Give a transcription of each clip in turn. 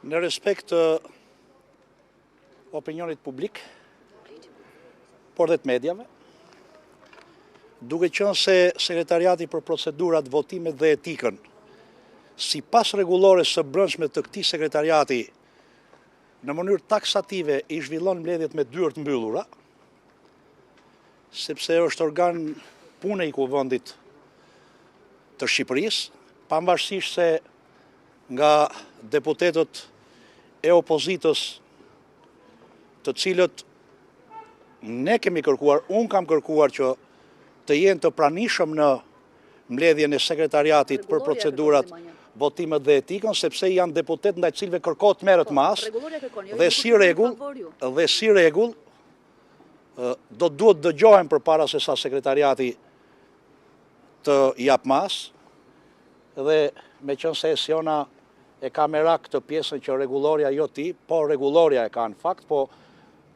Në respekt të opinionit publik, por dhe të medjave, duke qenë se Sekretariati për Procedurat, Votimet dhe Etikën, si pas rregullores së brendshme të këtij sekretariati, në mënyrë taksative i zhvillon mbledhjet me dyert mbyllura, sepse është organ pune i Kuvendit të Shqipërisë, pavarësisht se nga deputetët e opozitës, të cilët ne kemi kërkuar, unë kam kërkuar që të jenë të pranishëm në mbledhjen e sekretariatit për procedurat, votimet dhe etikën, sepse janë deputet ndaj cilëve kërkohet merret mas, dhe si rregull do duhet dëgjohen përpara se sa sekretariati të jap mas, dhe me qenë se Siona e ka merak këtë pjesën që rregulloria jo ti, po rregulloria e ka në fakt, po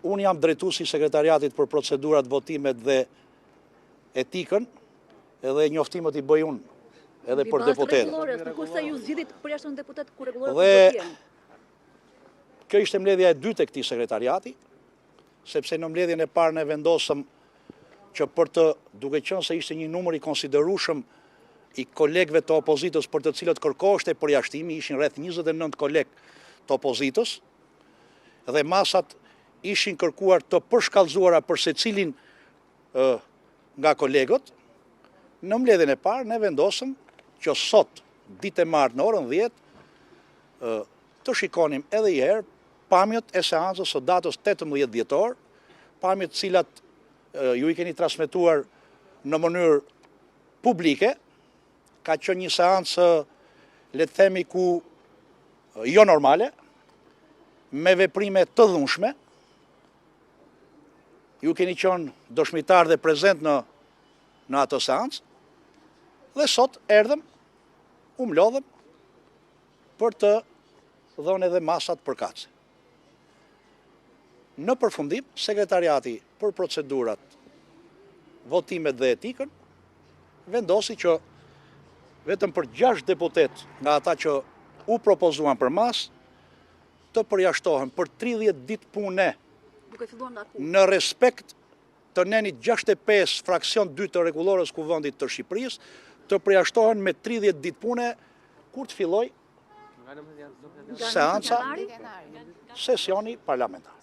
unë jam drejtuesi i sekretariatit për procedurat, votimet dhe etikën, edhe njoftimet i bëj unë, edhe për deputetët. Kurse ju zgjidhit përjashtë deputet ku rregulloria Dhe kjo ishte mbledhja e dytë e këtij sekretariati, sepse në mbledhjen e parë ne vendosëm që për të, duke qenë se ishte një numër i konsiderueshëm i kolegëve të opozitës për të cilët kërkoheshte përjashtimi, ishin rreth 29 kolegë të opozitës, dhe masat ishin kërkuar të përshkallëzuara për secilin nga kolegët. Në mbledhjen e parë ne vendosëm që sot, ditë e martë në orën 10, të shikonim edhe një herë pamjet e seancës së datës 18 dhjetor, pamjet të cilat ju i keni transmetuar në mënyrë publike. Ka qenë një seancë, le të themi, ku jo normale, me veprime të dhunshme. Ju keni qenë dëshmitar dhe prezent në atë seancë, dhe sot erdhëm, u mlodhëm për të dhënë edhe masat përkatëse. Në përfundim, sekretariati për procedurat, votimet dhe etikën vendosi që vetëm për 6 deputet nga ata që u propozuan për mas, të përjashtohen për 30 ditë pune në respekt të nenit 65 fraksion 2 të rregullores Kuvendit të Shqipërisë, të përjashtohen me 30 ditë pune kur të filloj seanca, sesioni parlamentar.